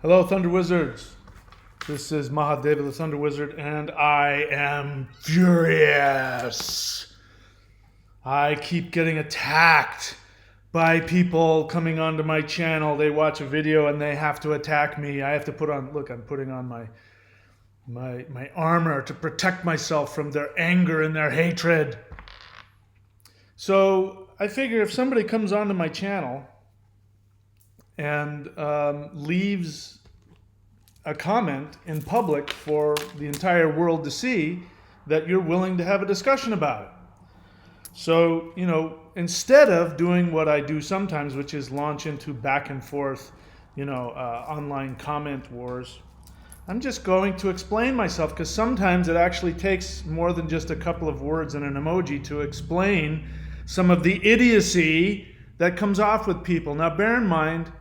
Hello, ThunderWizards. This is Mahadeva, the ThunderWizard, and I am furious. I keep getting attacked by people coming onto my channel. They watch a video and they have to attack me. I have to put on, look, I'm putting on my armor to protect myself from their anger and their hatred. So I figure if somebody comes onto my channel and leaves a comment in public for the entire world to see, that you're willing to have a discussion about it. So, instead of doing what I do sometimes, which is launch into back and forth, online comment wars, I'm just going to explain myself, because sometimes it actually takes more than just a couple of words and an emoji to explain some of the idiocy that comes off with people. Now, bear in mind,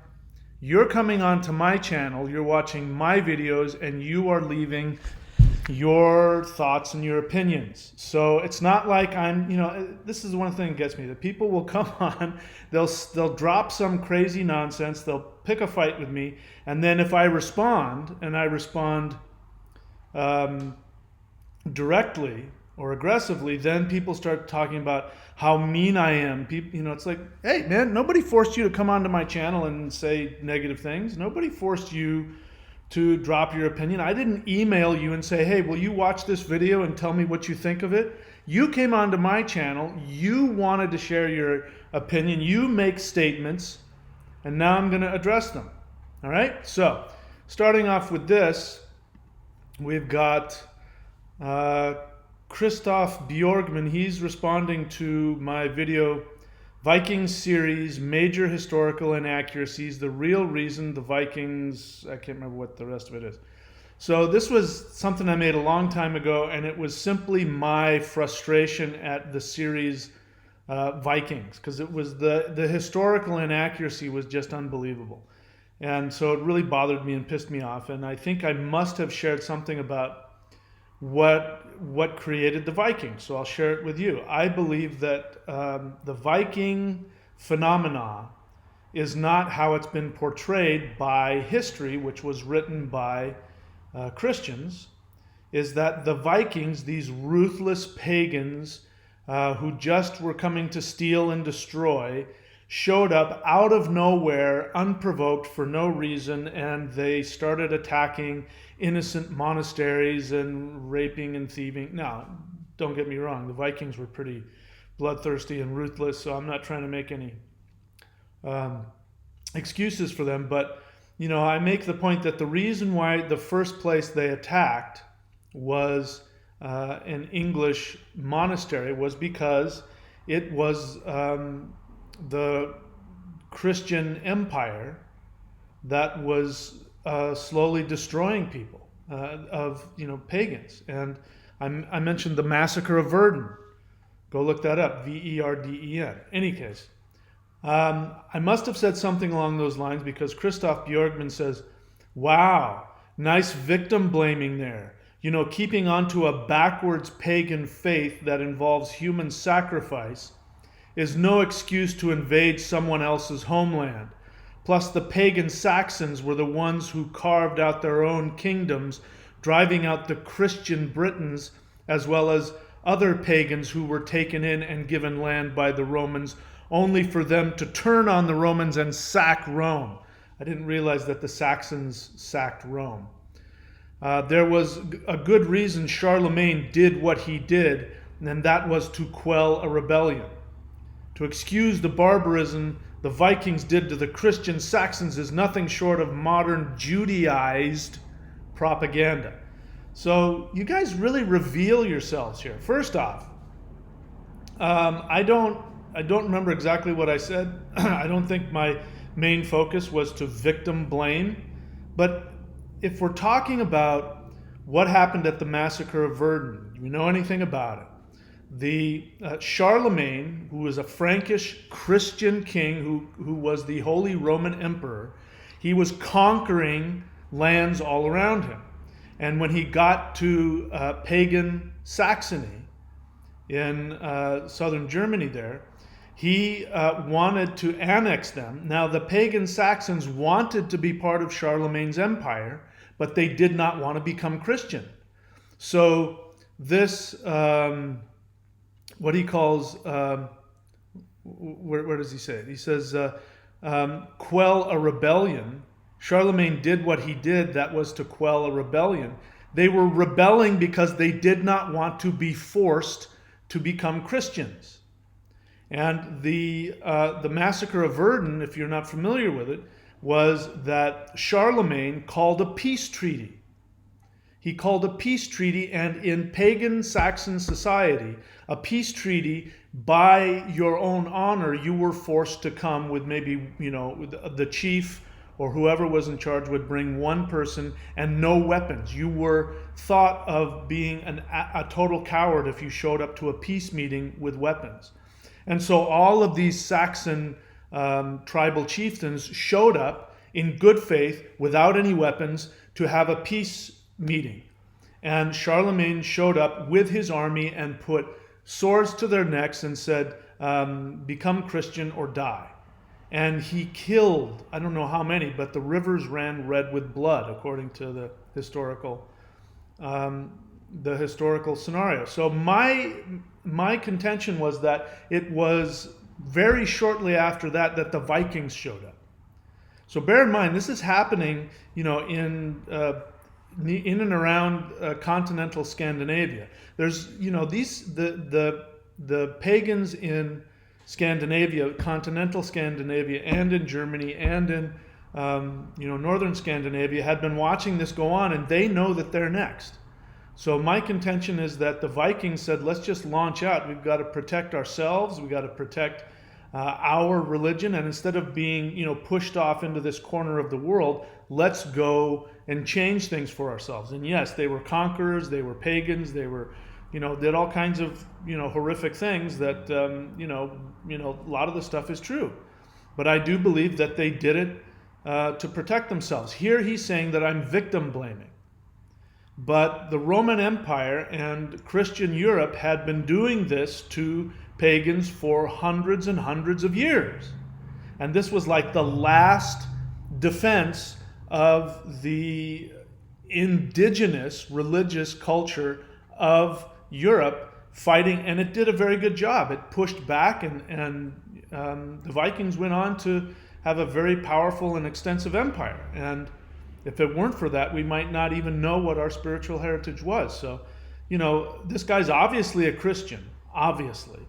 you're coming onto my channel, you're watching my videos, and you are leaving your thoughts and your opinions. So it's not like this is one thing that gets me, that people will come on, they'll drop some crazy nonsense, they'll pick a fight with me, and then if I respond, and I respond directly or aggressively, then people start talking about how mean I am. People, it's like, hey man, nobody forced you to come onto my channel and say negative things. Nobody forced you to drop your opinion. I didn't email you and say, hey, will you watch this video and tell me what you think of it? You came onto my channel, you wanted to share your opinion, you make statements, and now I'm going to address them. All right? So, starting off with this, we've got Christoph Bjorgman. He's responding to my video, Vikings series, major historical inaccuracies, the real reason the Vikings, I can't remember what the rest of it is. So this was something I made a long time ago, and it was simply my frustration at the series Vikings, because it was the historical inaccuracy was just unbelievable. And so it really bothered me and pissed me off, and I think I must have shared something about what created the Vikings. So I'll share it with you. I believe that the Viking phenomena is not how it's been portrayed by history, which was written by Christians, is that the Vikings, these ruthless pagans who just were coming to steal and destroy, showed up out of nowhere, unprovoked, for no reason, and they started attacking innocent monasteries and raping and thieving. Now, don't get me wrong, the Vikings were pretty bloodthirsty and ruthless, so I'm not trying to make any excuses for them, but I make the point that the reason why the first place they attacked was an English monastery was because it was the Christian empire that was slowly destroying people of pagans. And I mentioned the massacre of Verdun. Go look that up, Verden. Any case, I must have said something along those lines, because Christoph Bjorgman says, wow, nice victim blaming there. Keeping onto a backwards pagan faith that involves human sacrifice is no excuse to invade someone else's homeland. Plus, the pagan Saxons were the ones who carved out their own kingdoms, driving out the Christian Britons, as well as other pagans who were taken in and given land by the Romans, only for them to turn on the Romans and sack Rome. I didn't realize that the Saxons sacked Rome. There was a good reason Charlemagne did what he did, and that was to quell a rebellion. To excuse the barbarism the Vikings did to the Christian Saxons is nothing short of modern Judaized propaganda. So you guys really reveal yourselves here. First off, I don't remember exactly what I said. I don't think my main focus was to victim blame. But if we're talking about what happened at the massacre of Verdun, do you know anything about it? The Charlemagne, who was a Frankish Christian king who was the Holy Roman Emperor, he was conquering lands all around him. And when he got to pagan Saxony in southern Germany there, He wanted to annex them. Now, the pagan Saxons wanted to be part of Charlemagne's empire, but they did not want to become Christian. So this, what he calls, where does he say it? He says, quell a rebellion. Charlemagne did what he did, that was to quell a rebellion. They were rebelling because they did not want to be forced to become Christians. And the massacre of Verdun, if you're not familiar with it, was that Charlemagne called a peace treaty. He called a peace treaty, and in pagan Saxon society, a peace treaty, by your own honor, you were forced to come with maybe, the chief or whoever was in charge would bring one person and no weapons. You were thought of being a total coward if you showed up to a peace meeting with weapons. And so all of these Saxon tribal chieftains showed up in good faith without any weapons to have a peace meeting. And Charlemagne showed up with his army and put swords to their necks and said, become Christian or die. And he killed, I don't know how many, but the rivers ran red with blood, according to the historical scenario. So my contention was that it was very shortly after that that the Vikings showed up. So bear in mind, this is happening, in and around continental Scandinavia. There's, the pagans in Scandinavia, continental Scandinavia, and in Germany, and in northern Scandinavia had been watching this go on, and they know that they're next. So my contention is that the Vikings said, let's just launch out. We've got to protect ourselves. We've got to protect our religion. And instead of being, pushed off into this corner of the world, let's go and change things for ourselves. And yes, they were conquerors. They were pagans. They were, did all kinds of, horrific things that, a lot of the stuff is true. But I do believe that they did it to protect themselves. Here he's saying that I'm victim blaming. But the Roman Empire and Christian Europe had been doing this to pagans for hundreds and hundreds of years. And this was like the last defense of the indigenous religious culture of Europe fighting, and it did a very good job. It pushed back, and the Vikings went on to have a very powerful and extensive empire. And if it weren't for that, we might not even know what our spiritual heritage was. So, this guy's obviously a Christian, obviously,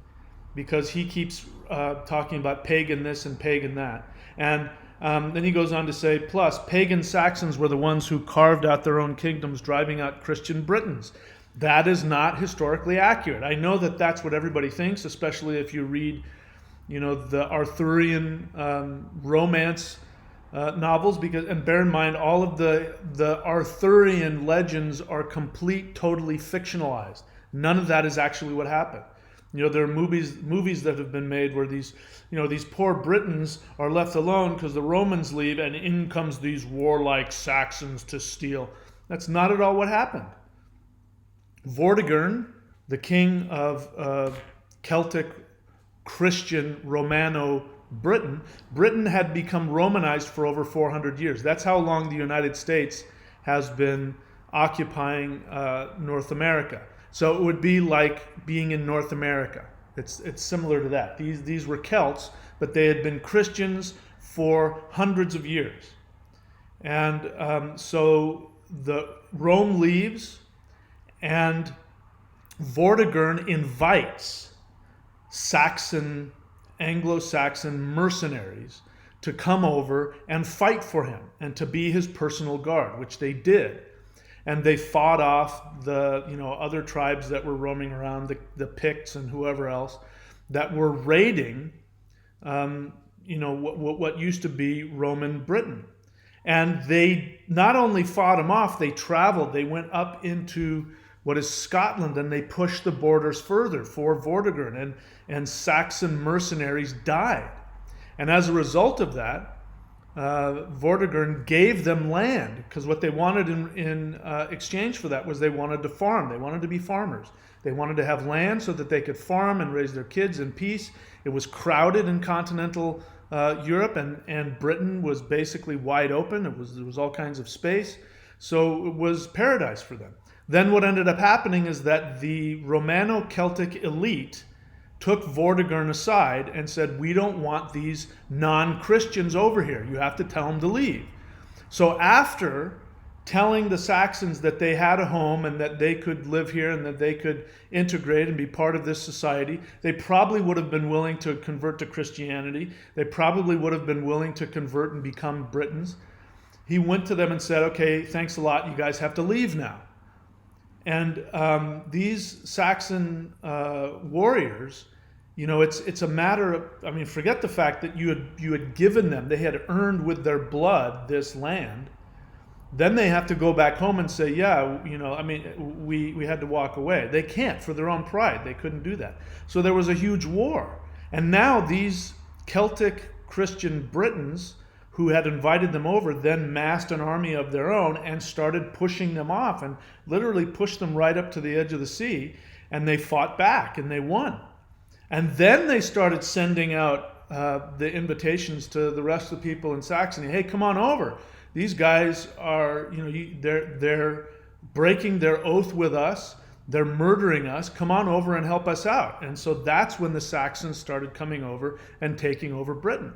because he keeps talking about pagan this and pagan that. And then he goes on to say, plus, pagan Saxons were the ones who carved out their own kingdoms, driving out Christian Britons. That is not historically accurate. I know that that's what everybody thinks, especially if you read, the Arthurian romance novels, and bear in mind, all of the Arthurian legends are totally fictionalized. None of that is actually what happened. There are movies that have been made where these poor Britons are left alone because the Romans leave, and in comes these warlike Saxons to steal. That's not at all what happened. Vortigern, the king of Celtic Christian Romano Britain had become Romanized for over 400 years. That's how long the United States has been occupying North America. So it would be like being in North America. It's similar to that. These were Celts, but they had been Christians for hundreds of years. And so the Rome leaves, and Vortigern invites Anglo-Saxon mercenaries to come over and fight for him and to be his personal guard, which they did. And they fought off the other tribes that were roaming around, the Picts and whoever else that were raiding what used to be Roman Britain. And they not only fought them off, they traveled. They went up into what is Scotland, and they pushed the borders further for Vortigern, and Saxon mercenaries died. And as a result of that, Vortigern gave them land, because what they wanted in exchange for that was they wanted to farm. They wanted to be farmers. They wanted to have land so that they could farm and raise their kids in peace. It was crowded in continental Europe, and Britain was basically wide open. There was all kinds of space. So it was paradise for them. Then what ended up happening is that the Romano-Celtic elite took Vortigern aside and said, we don't want these non-Christians over here. You have to tell them to leave. So after telling the Saxons that they had a home and that they could live here and that they could integrate and be part of this society, they probably would have been willing to convert to Christianity. They probably would have been willing to convert and become Britons. He went to them and said, okay, thanks a lot. You guys have to leave now. And these Saxon warriors, you know, it's a matter of, I mean, forget the fact that you had given them, they had earned with their blood this land. Then they have to go back home and say, yeah, you know, I mean, we had to walk away. They can't, for their own pride. They couldn't do that. So there was a huge war. And now these Celtic Christian Britons who had invited them over then massed an army of their own and started pushing them off and literally pushed them right up to the edge of the sea. And they fought back and they won. And then they started sending out the invitations to the rest of the people in Saxony. Hey, come on over. These guys are, you know, they're breaking their oath with us. They're murdering us. Come on over and help us out. And so that's when the Saxons started coming over and taking over Britain.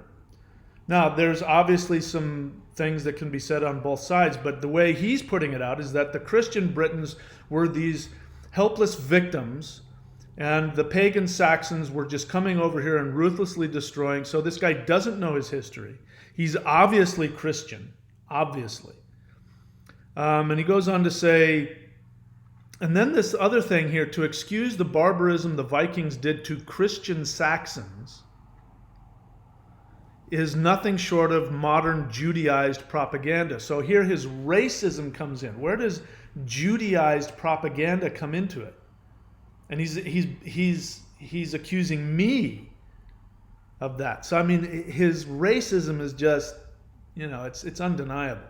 Now, there's obviously some things that can be said on both sides, but the way he's putting it out is that the Christian Britons were these helpless victims, and the pagan Saxons were just coming over here and ruthlessly destroying. So this guy doesn't know his history. He's obviously Christian, obviously. And he goes on to say, and then this other thing here, to excuse the barbarism the Vikings did to Christian Saxons is nothing short of modern Judaized propaganda. So here his racism comes in. Where does Judaized propaganda come into it? And he's accusing me of that. So I mean, his racism is just, you know, it's undeniable.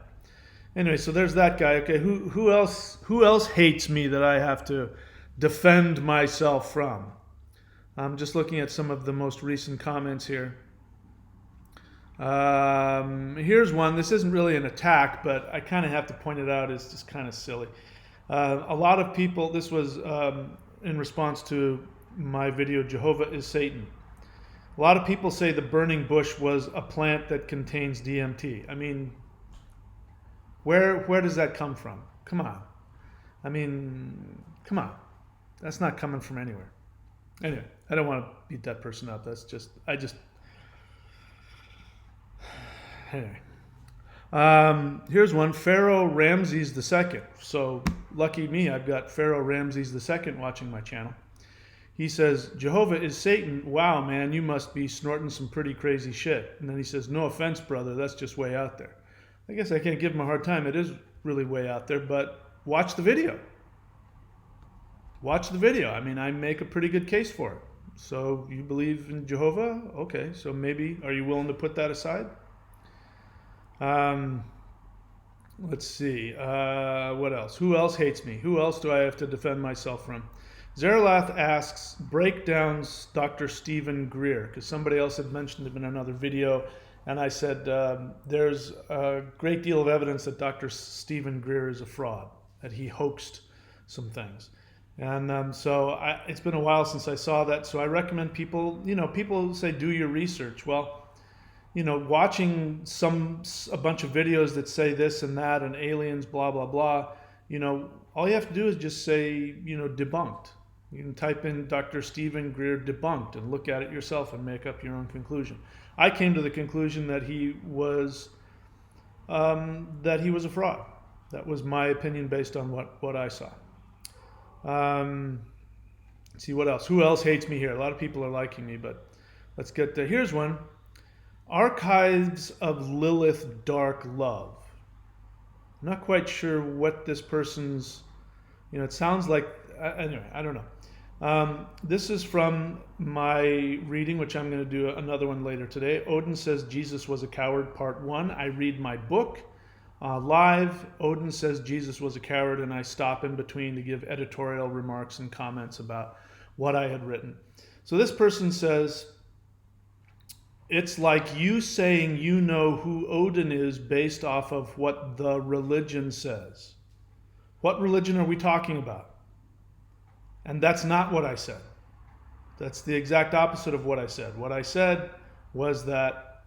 Anyway, so there's that guy. Okay, who else hates me that I have to defend myself from? I'm just looking at some of the most recent comments here. Here's one. This isn't really an attack, but I kind of have to point it out. It's just kind of silly. A lot of people, this was in response to my video, Jehovah is Satan. A lot of people say the burning bush was a plant that contains DMT. I mean, where does that come from? Come on. I mean, come on. That's not coming from anywhere. Anyway, I don't want to beat that person up. Anyway. Here's one, Pharaoh Ramses II. So lucky me, I've got Pharaoh Ramses II watching my channel. He says, Jehovah is Satan. Wow, man, you must be snorting some pretty crazy shit. And then he says, no offense, brother, that's just way out there. I guess I can't give him a hard time. It is really way out there, but watch the video. Watch the video. I mean, I make a pretty good case for it. So you believe in Jehovah? Okay, so maybe, are you willing to put that aside? Let's see. What else? Who else hates me? Who else do I have to defend myself from? Zeralath asks, breakdowns Dr. Stephen Greer, because somebody else had mentioned him in another video, and I said there's a great deal of evidence that Dr. Stephen Greer is a fraud, that he hoaxed some things. And it's been a while since I saw that, so I recommend people, people say do your research. Well, watching a bunch of videos that say this and that and aliens, blah, blah, blah, all you have to do is just say, debunked. You can type in Dr. Stephen Greer debunked and look at it yourself and make up your own conclusion. I came to the conclusion that he was a fraud. That was my opinion based on what I saw. Let's see what else. Who else hates me here? A lot of people are liking me, but let's get there. Here's one. Archives of Lilith Dark Love. I'm not quite sure what this person's, it sounds like, anyway, I don't know. This is from my reading, which I'm going to do another one later today. Odin says Jesus was a coward, part 1. I read my book live. Odin says Jesus was a coward, and I stop in between to give editorial remarks and comments about what I had written. So this person says, it's like you saying you know who Odin is based off of what the religion says. What religion are we talking about? And that's not what I said. That's the exact opposite of what I said. What I said was that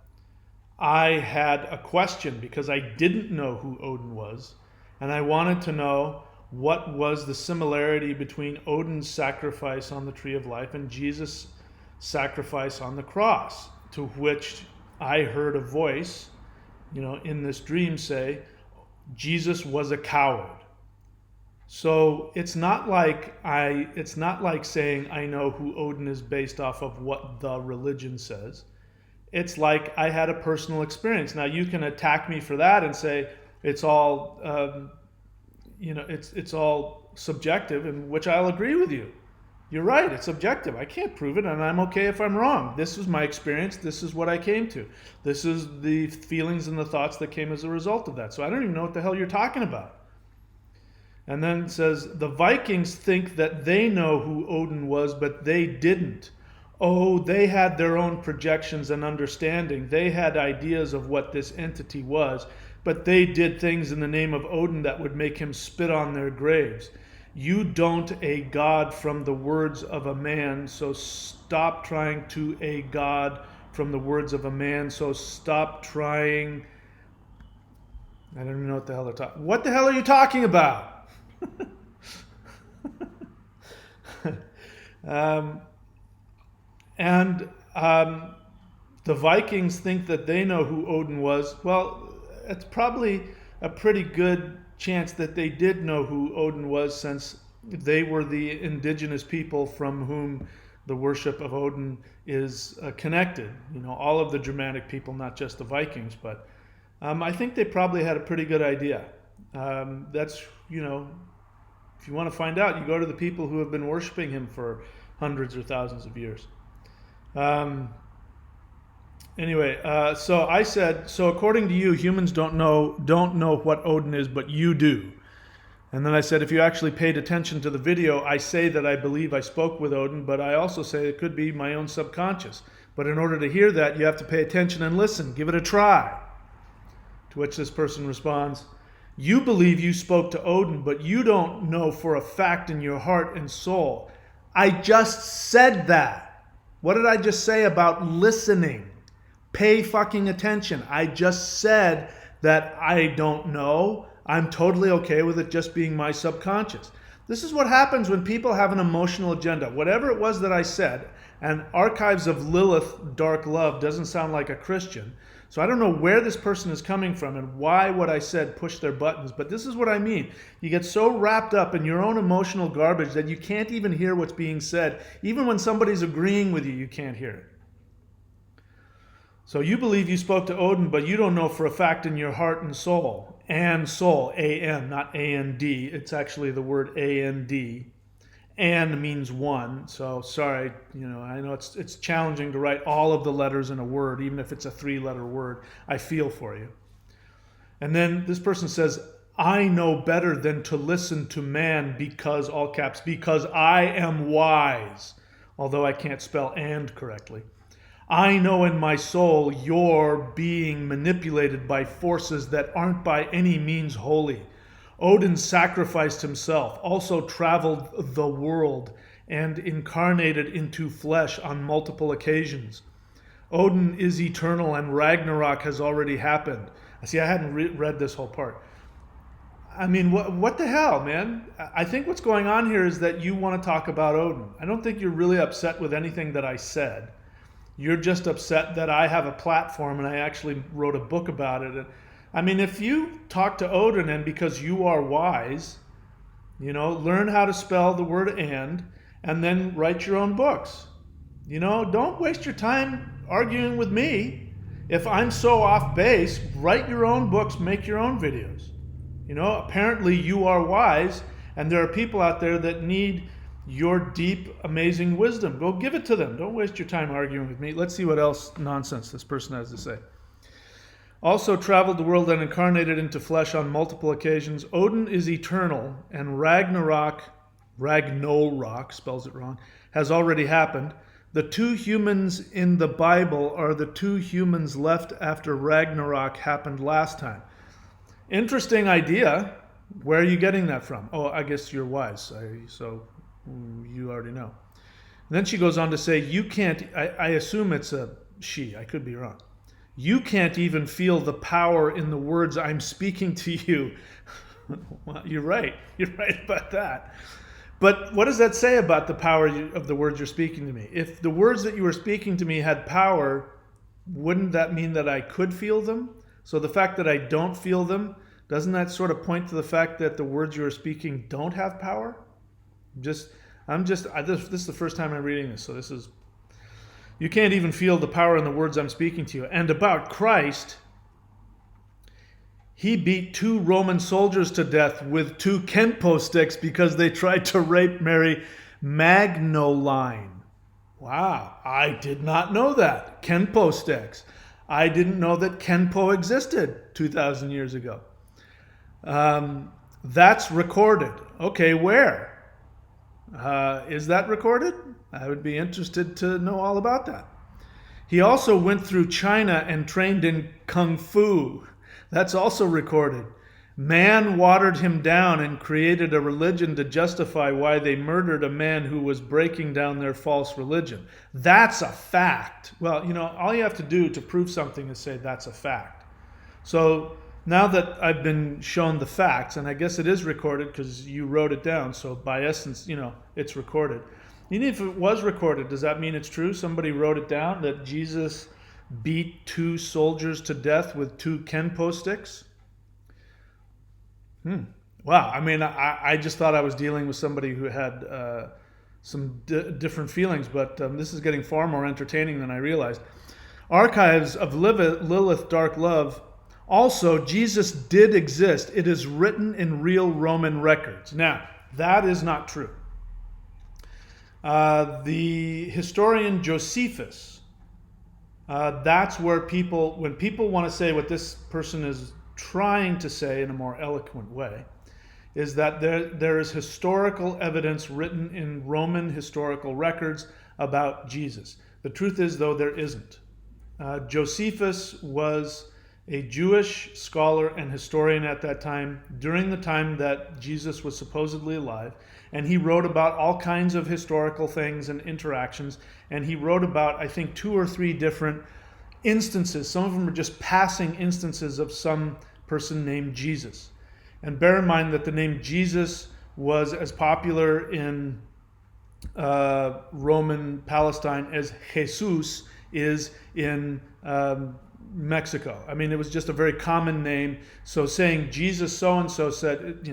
I had a question because I didn't know who Odin was, and I wanted to know what was the similarity between Odin's sacrifice on the tree of life and Jesus' sacrifice on the cross, to which I heard a voice, in this dream say, Jesus was a coward. So it's not like saying I know who Odin is based off of what the religion says. It's like I had a personal experience. Now you can attack me for that and say it's all it's all subjective, in which I'll agree with you. You're right, it's subjective. I can't prove it, and I'm okay if I'm wrong. This is my experience. This is what I came to. This is the feelings and the thoughts that came as a result of that. So I don't even know what the hell you're talking about. And then it says, the Vikings think that they know who Odin was, but they didn't. Oh, they had their own projections and understanding. They had ideas of what this entity was, but they did things in the name of Odin that would make him spit on their graves. You don't a god from the words of a man, so stop trying to a god from the words of a man, so stop trying. I don't even know what the hell they're talking. What the hell are you talking about? The Vikings think that they know who Odin was. Well, it's probably a pretty good chance that they did know who Odin was, since they were the indigenous people from whom the worship of Odin is connected. All of the Germanic people, not just the Vikings, but I think they probably had a pretty good idea. That's, if you want to find out, you go to the people who have been worshiping him for hundreds or thousands of years. So I said, so according to you, humans don't know what Odin is, but you do. And then I said, if you actually paid attention to the video, I say that I believe I spoke with Odin, but I also say it could be my own subconscious. But in order to hear that, you have to pay attention and listen. Give it a try. To which this person responds, you believe you spoke to Odin, but you don't know for a fact in your heart and soul. I just said that. What did I just say about listening? Pay fucking attention. I just said that I don't know. I'm totally okay with it just being my subconscious. This is what happens when people have an emotional agenda. Whatever it was that I said, and Archives of Lilith, Dark Love doesn't sound like a Christian. So I don't know where this person is coming from and why what I said pushed their buttons, but this is what I mean. You get so wrapped up in your own emotional garbage that you can't even hear what's being said. Even when somebody's agreeing with you, you can't hear it. So you believe you spoke to Odin, but you don't know for a fact in your heart and soul. And soul, A-N, not A-N-D. It's actually the word A-N-D. And means one. So sorry, I know it's challenging to write all of the letters in a word, even if it's a 3-letter word. I feel for you. And then this person says, I know better than to listen to man because, all caps, because I am wise. Although I can't spell and correctly. I know in my soul you're being manipulated by forces that aren't by any means holy. Odin sacrificed himself, also traveled the world, and incarnated into flesh on multiple occasions. Odin is eternal and Ragnarok has already happened. See, I hadn't read this whole part. I mean, what the hell, man? I think what's going on here is that you want to talk about Odin. I don't think you're really upset with anything that I said. You're just upset that I have a platform and I actually wrote a book about it. I mean, if you talk to Odin and because you are wise, learn how to spell the word and then write your own books. Don't waste your time arguing with me. If I'm so off base, write your own books, make your own videos. Apparently you are wise, and there are people out there that need your deep, amazing wisdom. Go give it to them. Don't waste your time arguing with me. Let's see what else nonsense this person has to say. Also traveled the world and incarnated into flesh on multiple occasions. Odin is eternal, and Ragnarok, spells it wrong, has already happened. The two humans in the Bible are the two humans left after Ragnarok happened last time. Interesting idea. Where are you getting that from? Oh, I guess you're wise, so you already know. And then she goes on to say, you can't, I assume it's a she, I could be wrong. You can't even feel the power in the words I'm speaking to you. Well, you're right about that. But what does that say about the power of the words you're speaking to me? If the words that you were speaking to me had power, wouldn't that mean that I could feel them? So the fact that I don't feel them, doesn't that sort of point to the fact that the words you are speaking don't have power? This is the first time I'm reading this, so this is, you can't even feel the power in the words I'm speaking to you. And about Christ, he beat 2 Roman soldiers to death with 2 Kenpo sticks because they tried to rape Mary Magdalene. Wow, I did not know that. Kenpo sticks. I didn't know that Kenpo existed 2,000 years ago. That's recorded. Okay, where? Is that recorded? I would be interested to know all about that. He also went through China and trained in Kung Fu. That's also recorded. Man watered him down and created a religion to justify why they murdered a man who was breaking down their false religion. That's a fact. Well, all you have to do to prove something is say that's a fact. So now that I've been shown the facts, and I guess it is recorded because you wrote it down, so by essence, it's recorded. Even if it was recorded, does that mean it's true? Somebody wrote it down that Jesus beat 2 soldiers to death with 2 Kenpo sticks? Wow. I mean, I just thought I was dealing with somebody who had some different feelings, but this is getting far more entertaining than I realized. Archives of Lilith Dark Love. Also, Jesus did exist. It is written in real Roman records. Now, that is not true. The historian Josephus, that's where when people want to say what this person is trying to say in a more eloquent way, is that there is historical evidence written in Roman historical records about Jesus. The truth is, though, there isn't. Josephus was a Jewish scholar and historian at that time, during the time that Jesus was supposedly alive, and he wrote about all kinds of historical things and interactions, and he wrote about, I think, 2 or 3 different instances. Some of them are just passing instances of some person named Jesus. And bear in mind that the name Jesus was as popular in Roman Palestine as Jesus is in Mexico. I mean, it was just a very common name. So saying Jesus so-and-so said,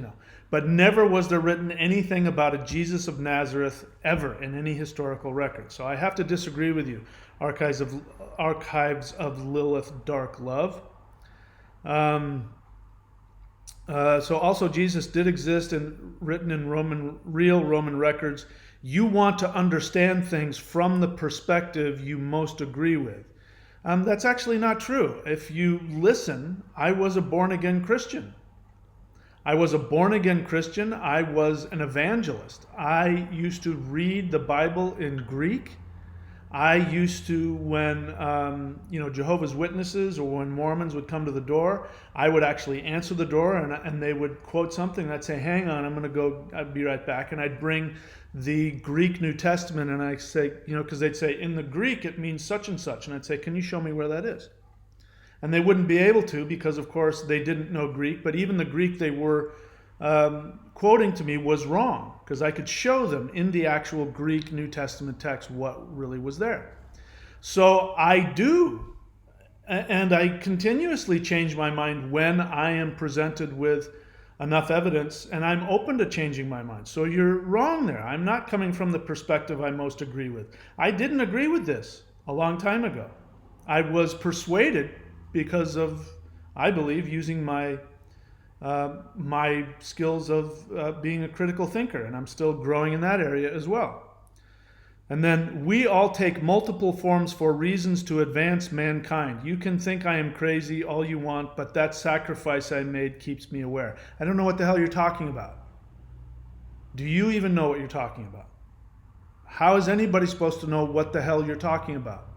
but never was there written anything about a Jesus of Nazareth ever in any historical record. So I have to disagree with you. Archives of Lilith Dark Love. So also Jesus did exist and written in real Roman records. You want to understand things from the perspective you most agree with. That's actually not true. If you listen, I was a born-again Christian. I was an evangelist. I used to read the Bible in Greek. I used to, when Jehovah's Witnesses or when Mormons would come to the door, I would actually answer the door and they would quote something. I'd say, hang on, I'm going to go, I'd be right back. And I'd bring the Greek New Testament and I'd say, because they'd say, in the Greek it means such and such. And I'd say, can you show me where that is? And they wouldn't be able to because, of course, they didn't know Greek. But even the Greek they were quoting to me was wrong because I could show them in the actual Greek New Testament text what really was there. So I do, and I continuously change my mind when I am presented with enough evidence, and I'm open to changing my mind. So you're wrong there. I'm not coming from the perspective I most agree with. I didn't agree with this a long time ago. I was persuaded because of, I believe, using my my skills of being a critical thinker, and I'm still growing in that area as well. And then, we all take multiple forms for reasons to advance mankind. You can think I am crazy all you want, but that sacrifice I made keeps me aware. I don't know what the hell you're talking about. Do you even know what you're talking about? How is anybody supposed to know what the hell you're talking about?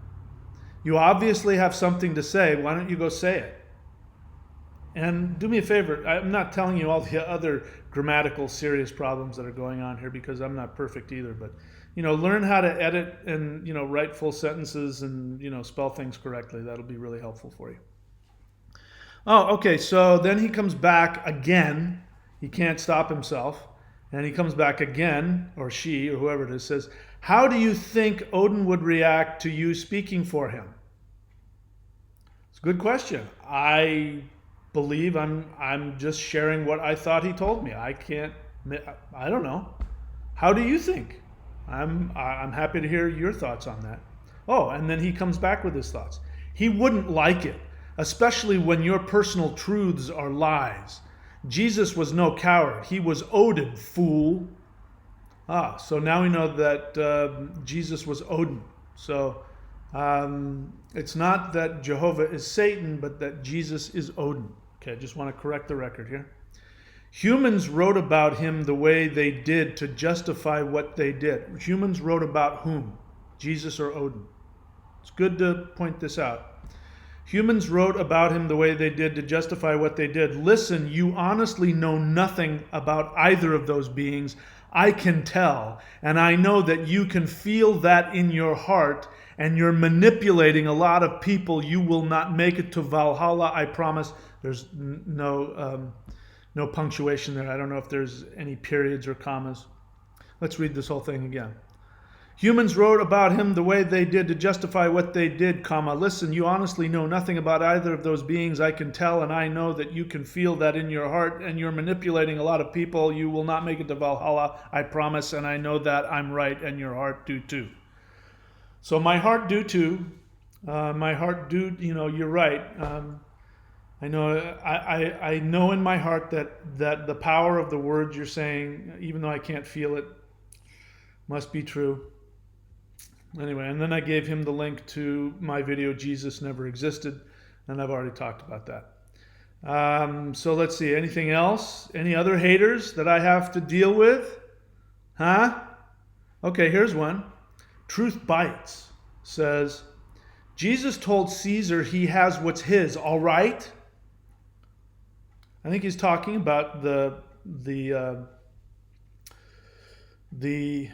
You obviously have something to say. Why don't you go say it? And do me a favor, I'm not telling you all the other grammatical serious problems that are going on here, because I'm not perfect either, but learn how to edit and write full sentences and spell things correctly. That'll be really helpful for you. Oh, okay, so then he comes back again. He can't stop himself. And he comes back again, or she, or whoever it is, says, how do you think Odin would react to you speaking for him? It's a good question. I believe I'm just sharing what I thought he told me. I don't know. How do you think? I'm happy to hear your thoughts on that. Oh, and then he comes back with his thoughts. He wouldn't like it, especially when your personal truths are lies. Jesus was no coward. He was Odin, fool. So now we know that Jesus was Odin. So it's not that Jehovah is Satan, but that Jesus is Odin. Okay, I just want to correct the record here. Humans wrote about him the way they did to justify what they did. Humans wrote about whom? Jesus or Odin? It's good to point this out. Humans wrote about him the way they did to justify what they did. Listen, you honestly know nothing about either of those beings. I can tell, and I know that you can feel that in your heart, and you're manipulating a lot of people. You will not make it to Valhalla, I promise. There's no punctuation there. I don't know if there's any periods or commas. Let's read this whole thing again. Humans wrote about him the way they did to justify what they did, comma. Listen, you honestly know nothing about either of those beings. I can tell, and I know that you can feel that in your heart, and you're manipulating a lot of people. You will not make it to Valhalla, I promise, and I know that I'm right, and your heart do too. So my heart do too. My heart do, you're right. I know in my heart that the power of the words you're saying, even though I can't feel it, must be true. Anyway, and then I gave him the link to my video, Jesus Never Existed, and I've already talked about that. So let's see, anything else? Any other haters that I have to deal with? Huh? Okay, here's one. Truth Bites says, Jesus told Caesar he has what's his, all right? I think he's talking about the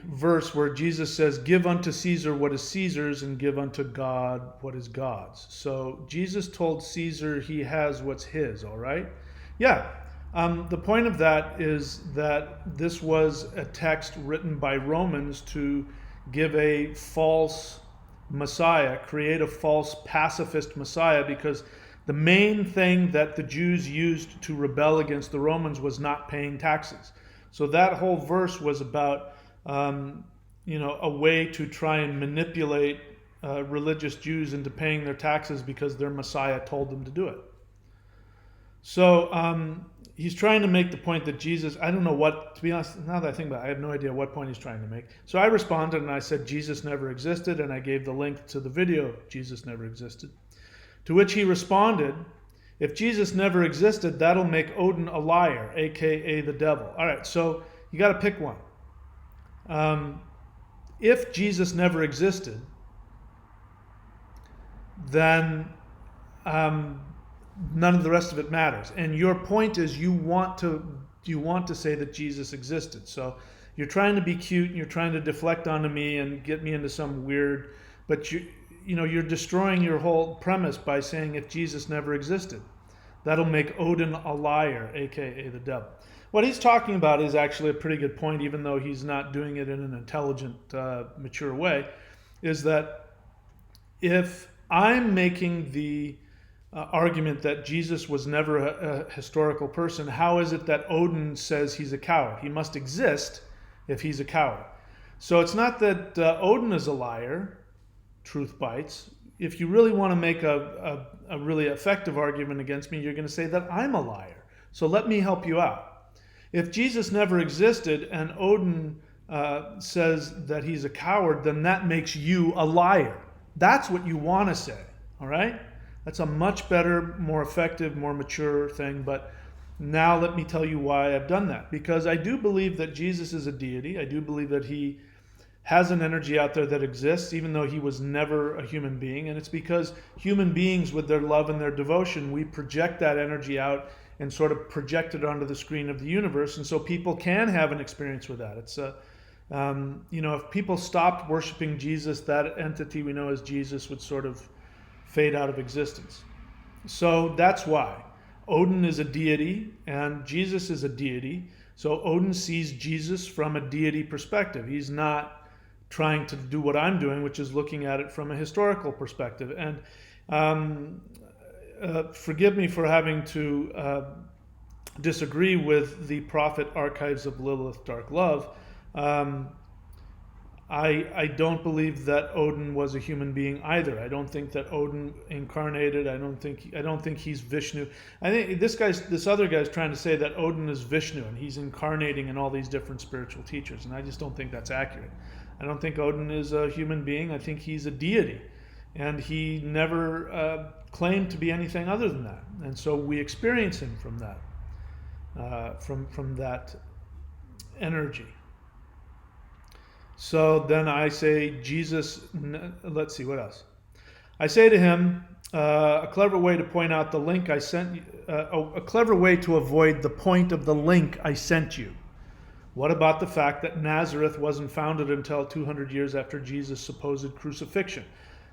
verse where Jesus says, give unto Caesar what is Caesar's and give unto God what is God's. So Jesus told Caesar he has what's his, all right? Yeah. The point of that is that this was a text written by Romans to give a false Messiah, create a false pacifist Messiah, because the main thing that the Jews used to rebel against the Romans was not paying taxes. So that whole verse was about, a way to try and manipulate religious Jews into paying their taxes because their Messiah told them to do it. So he's trying to make the point that Jesus, I don't know what, to be honest, now that I think about it, I have no idea what point he's trying to make. So I responded and I said, Jesus never existed, and I gave the link to the video, Jesus Never Existed. To which he responded, if Jesus never existed, that'll make Odin a liar, aka the devil. All right, so you got to pick one. If Jesus never existed, then none of the rest of it matters. And your point is you want to say that Jesus existed. So you're trying to be cute and you're trying to deflect onto me and get me into some weird, but you're destroying your whole premise by saying if Jesus never existed. That'll make Odin a liar, aka the devil. What he's talking about is actually a pretty good point, even though he's not doing it in an intelligent, mature way, is that if I'm making the argument that Jesus was never a historical person, how is it that Odin says he's a coward? He must exist if he's a coward. So it's not that Odin is a liar, Truth Bites. If you really want to make a really effective argument against me, you're going to say that I'm a liar. So let me help you out. If Jesus never existed and Odin says that he's a coward, then that makes you a liar. That's what you want to say, all right? That's a much better, more effective, more mature thing. But now let me tell you why I've done that. Because I do believe that Jesus is a deity. I do believe that he has an energy out there that exists, even though he was never a human being. And it's because human beings, with their love and their devotion, we project that energy out and sort of project it onto the screen of the universe. And so people can have an experience with that. It's if people stopped worshiping Jesus, that entity we know as Jesus would sort of fade out of existence. So that's why. Odin is a deity and Jesus is a deity. So Odin sees Jesus from a deity perspective. He's not trying to do what I'm doing, which is looking at it from a historical perspective. And forgive me for having to disagree with the Prophet Archives of Lilith Dark Love. I don't believe that Odin was a human being either. I don't think that Odin incarnated. I don't think he's Vishnu. I think this other guy's trying to say that Odin is Vishnu and he's incarnating in all these different spiritual teachers, and I just don't think that's accurate. I don't think Odin is a human being. I think he's a deity, and he never claimed to be anything other than that. And so we experience him from that, from that energy. So then I say, Jesus, let's see, what else? I say to him, a clever way to point out the link I sent you, a clever way to avoid the point of the link I sent you. What about the fact that Nazareth wasn't founded until 200 years after Jesus' supposed crucifixion?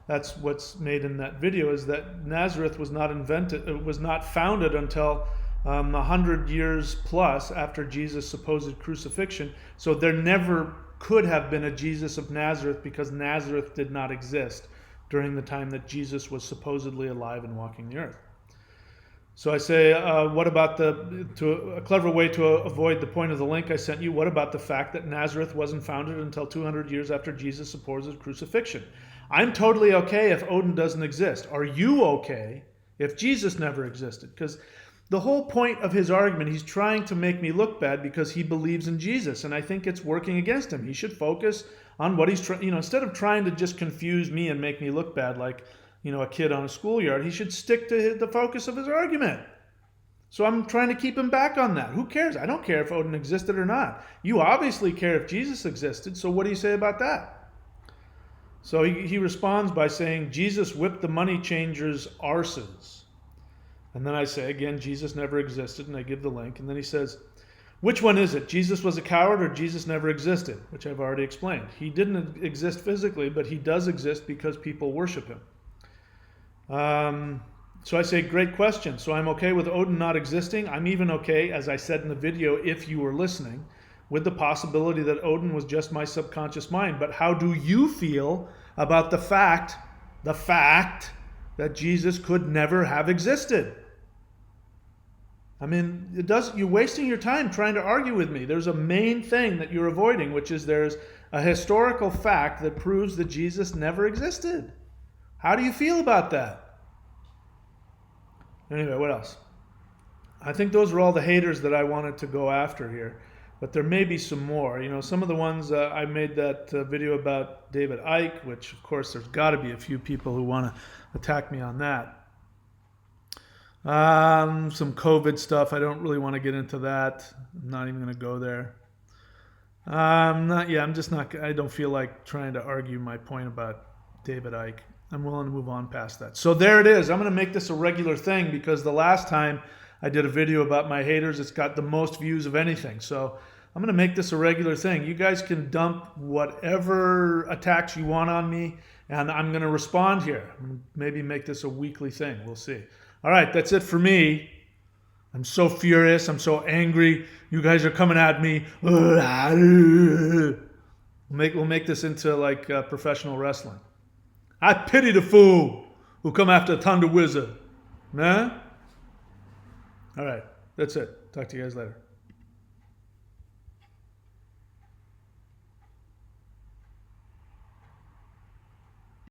That's what's made in that video, is that Nazareth was not founded until 100 years plus after Jesus' supposed crucifixion. So there never could have been a Jesus of Nazareth, because Nazareth did not exist during the time that Jesus was supposedly alive and walking the earth. So I say, what about a clever way to avoid the point of the link I sent you? What about the fact that Nazareth wasn't founded until 200 years after Jesus' supposed crucifixion? I'm totally okay if Odin doesn't exist. Are you okay if Jesus never existed? Because the whole point of his argument, he's trying to make me look bad because he believes in Jesus, and I think it's working against him. He should focus on what he's trying, instead of trying to just confuse me and make me look bad like, a kid on a schoolyard. He should stick to the focus of his argument. So I'm trying to keep him back on that. Who cares? I don't care if Odin existed or not. You obviously care if Jesus existed, so what do you say about that? So he responds by saying, Jesus whipped the money changers' arses. And then I say, again, Jesus never existed, and I give the link. And then he says, which one is it? Jesus was a coward or Jesus never existed? Which I've already explained. He didn't exist physically, but he does exist because people worship him. So I say, great question. So I'm okay with Odin not existing. I'm even okay, as I said in the video, if you were listening, with the possibility that Odin was just my subconscious mind. But how do you feel about the fact that Jesus could never have existed? I mean, you're wasting your time trying to argue with me. There's a main thing that you're avoiding, which is there's a historical fact that proves that Jesus never existed. How do you feel about that? Anyway, what else? I think those are all the haters that I wanted to go after here, but there may be some more. Some of the ones I made that video about David Icke, which of course there's got to be a few people who want to attack me on that. Some COVID stuff. I don't really want to get into that. I'm not even going to go there. I'm just not. I don't feel like trying to argue my point about David Icke. I'm willing to move on past that. So there it is. I'm going to make this a regular thing because the last time I did a video about my haters, it's got the most views of anything. So I'm going to make this a regular thing. You guys can dump whatever attacks you want on me, and I'm going to respond here. Maybe make this a weekly thing. We'll see. All right, that's it for me. I'm so furious. I'm so angry. You guys are coming at me. We'll make this into like professional wrestling. I pity the fool who come after ThunderWizard. Nah? All right, that's it. Talk to you guys later.